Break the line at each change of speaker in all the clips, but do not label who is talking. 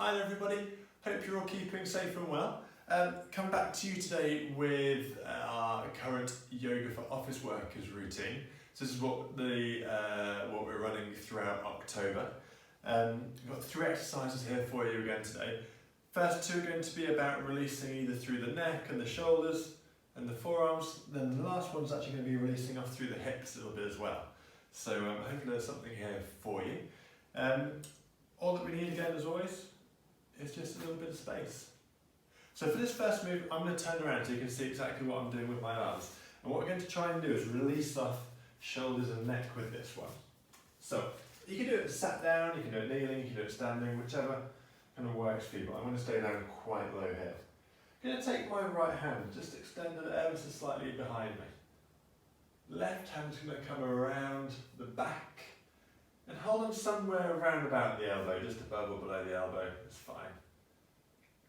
Hi there everybody, hope you're all keeping safe and well. Come back to you today with our current Yoga for Office Workers routine. So this is what we're running throughout October. We've got 3 exercises here for you again today. First 2 are going to be about releasing either through the neck and the shoulders and the forearms. Then the last one's actually going to be releasing off through the hips a little bit as well. So hopefully there's something here for you. All that we need again as always is just a little bit of space. So for this first move, I'm going to turn around so you can see exactly what I'm doing with my arms. And what we're going to try and do is release off shoulders and neck with this one. So you can do it sat down, you can do it kneeling, you can do it standing, whichever kind of works for you, but I'm going to stay down quite low here. I'm going to take my right hand, just extend it ever so slightly behind me. Left hand's going to come around the back and hold on somewhere around about the elbow, just above or below the elbow, it's fine.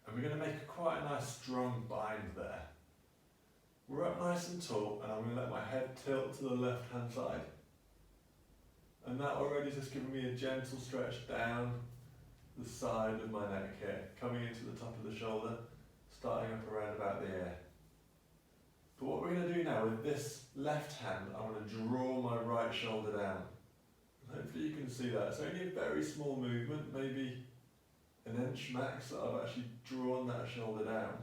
And we're going to make quite a nice strong bind there. We're up nice and tall, and I'm going to let my head tilt to the left hand side. And that already just giving me a gentle stretch down the side of my neck here, coming into the top of the shoulder, starting up around about the ear. But what we're going to do now with this left hand, I want to draw my right shoulder down. Hopefully you can see that. It's only a very small movement, maybe an inch max, that I've actually drawn that shoulder down.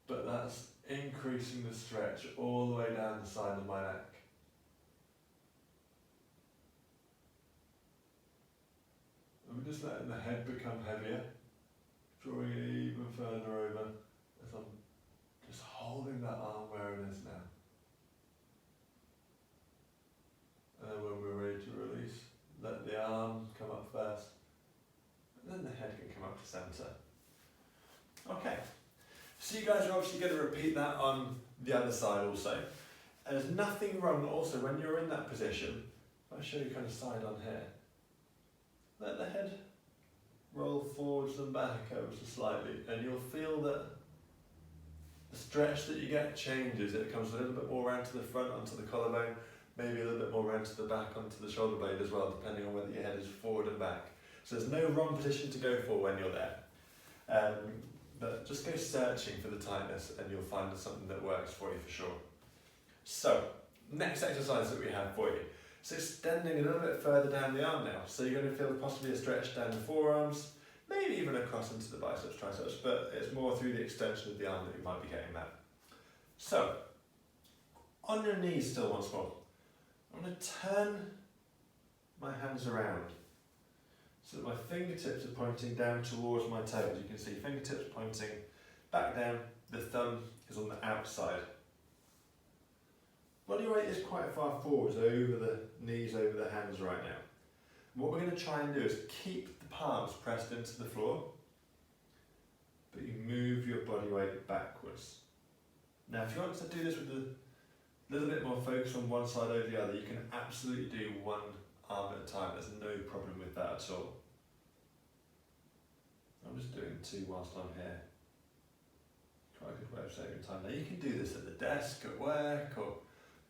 But that's increasing the stretch all the way down the side of my neck. I'm just letting the head become heavier, drawing it even further over as I'm just holding that arm where it is now. And then when we're ready to release, let the arm come up first, and then the head can come up to centre. Okay, so you guys are obviously going to repeat that on the other side also. And there's nothing wrong also when you're in that position. I'll show you kind of side on here. Let the head roll forwards and back ever so slightly, and you'll feel that the stretch that you get changes. It comes a little bit more round to the front onto the collarbone, maybe a little bit more round to the back onto the shoulder blade as well, depending on whether your head is forward and back. So there's no wrong position to go for when you're there. But just go searching for the tightness and you'll find something that works for you for sure. So, next exercise that we have for you. So extending a little bit further down the arm now. So you're going to feel possibly a stretch down the forearms, maybe even across into the biceps, triceps, but it's more through the extension of the arm that you might be getting that. So, on your knees still once more. I'm going to turn my hands around so that my fingertips are pointing down towards my toes. You can see fingertips pointing back down, the thumb is on the outside. Body weight is quite far forwards, over the knees, over the hands right now. What we're going to try and do is keep the palms pressed into the floor, but you move your body weight backwards. Now if you want to do this with a little bit more focus on one side over the other, you can absolutely do one arm at a time. There's no problem with that at all. I'm just doing 2 whilst I'm here. Quite a good way of saving time. Now you can do this at the desk, at work,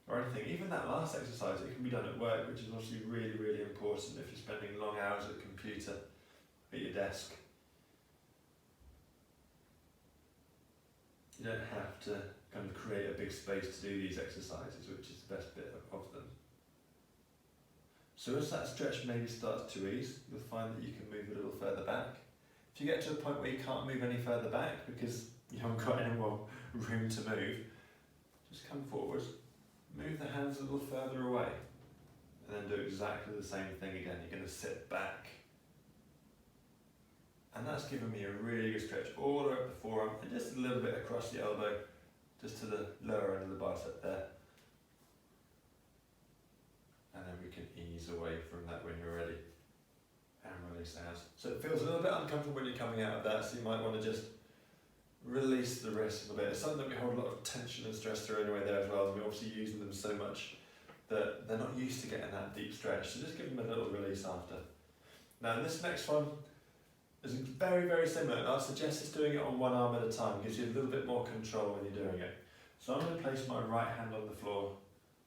or anything. Even that last exercise, it can be done at work, which is obviously really, really important if you're spending long hours at a computer, at your desk. You don't have to kind of create a big space to do these exercises, which is the best bit of them. So as that stretch maybe starts to ease, you'll find that you can move a little further back. If you get to a point where you can't move any further back because you haven't got any more room to move, just come forward, move the hands a little further away, and then do exactly the same thing again. You're going to sit back. And that's given me a really good stretch all the way up the forearm and just a little bit across the elbow, just to the lower end of the bicep there. And then we can ease away from that when you're ready. And release out. So it feels a little bit uncomfortable when you're coming out of that, so you might want to just release the wrist a little bit. It's something that we hold a lot of tension and stress through anyway there as well, and we're obviously using them so much that they're not used to getting that deep stretch, so just give them a little release after. Now this next one is very, very similar, and I suggest just doing it on one arm at a time. Gives you a little bit more control when you're doing it. So I'm going to place my right hand on the floor,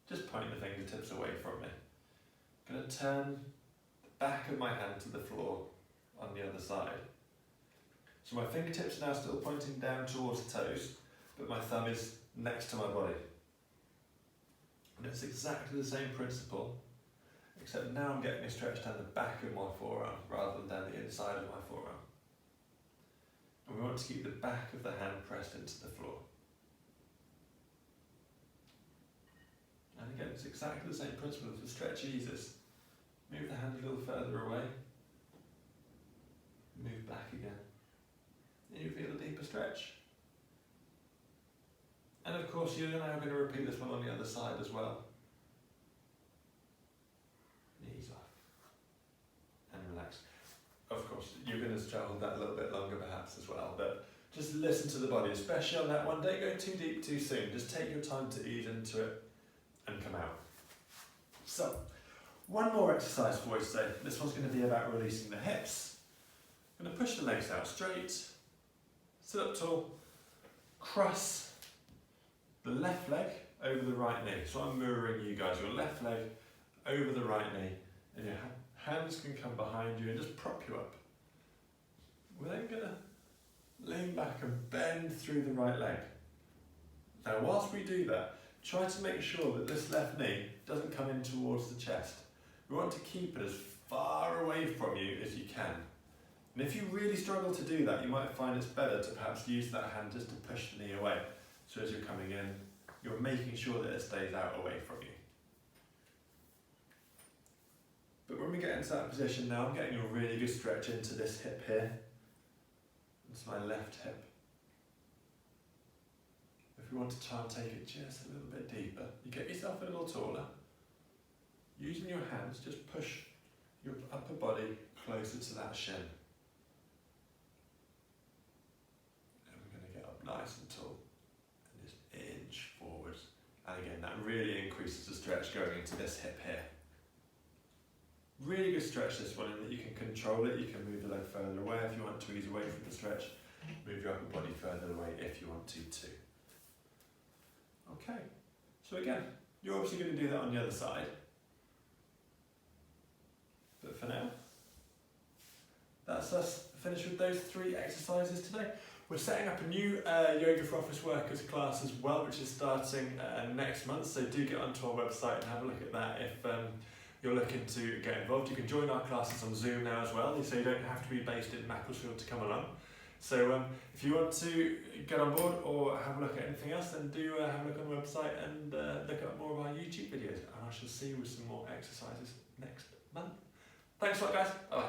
just pointing the fingertips away from me. I'm going to turn the back of my hand to the floor on the other side. So my fingertips are now still pointing down towards the toes, but my thumb is next to my body. And it's exactly the same principle, except now I'm getting a stretch down the back of my forearm rather than down the inside of my forearm. And we want to keep the back of the hand pressed into the floor. And again, it's exactly the same principle. If the stretch eases, move the hand a little further away, move back again, and you feel a deeper stretch. And of course, you're now going to repeat this one on the other side as well. Knees off and relax. Of course, you're going to hold that a little bit longer perhaps as well, but just listen to the body, especially on that one. Don't go too deep too soon. Just take your time to ease into it and come out. So, one more exercise for you today. This one's going to be about releasing the hips. I'm going to push the legs out straight, sit up tall, cross the left leg over the right knee. So I'm mirroring you guys, your left leg over the right knee, and your hands can come behind you and just prop you up. We're then going to lean back and bend through the right leg. Now whilst we do that, try to make sure that this left knee doesn't come in towards the chest. We want to keep it as far away from you as you can. And if you really struggle to do that, you might find it's better to perhaps use that hand just to push the knee away. So as you're coming in, you're making sure that it stays out away from you. But when we get into that position now, I'm getting a really good stretch into this hip here. It's my left hip. If you want to try and take it just a little bit deeper, you get yourself a little taller. Using your hands, just push your upper body closer to that shin. And we're going to get up nice and tall and just inch forwards. And again, that really increases the stretch going into this hip here. Really good stretch this one, in that you can control it. You can move the leg further away if you want to ease away from the stretch. Move your upper body further away if you want to too. Okay, so again, you're obviously going to do that on the other side. But for now, that's us finished with those 3 exercises today. We're setting up a new Yoga for Office Workers class as well, which is starting next month. So do get onto our website and have a look at that if you're looking to get involved. You can join our classes on Zoom now as well, so you don't have to be based in Macclesfield to come along. So if you want to get on board or have a look at anything else, then do have a look on the website and look at more of our YouTube videos. And I shall see you with some more exercises next month. Thanks a lot, guys. Bye.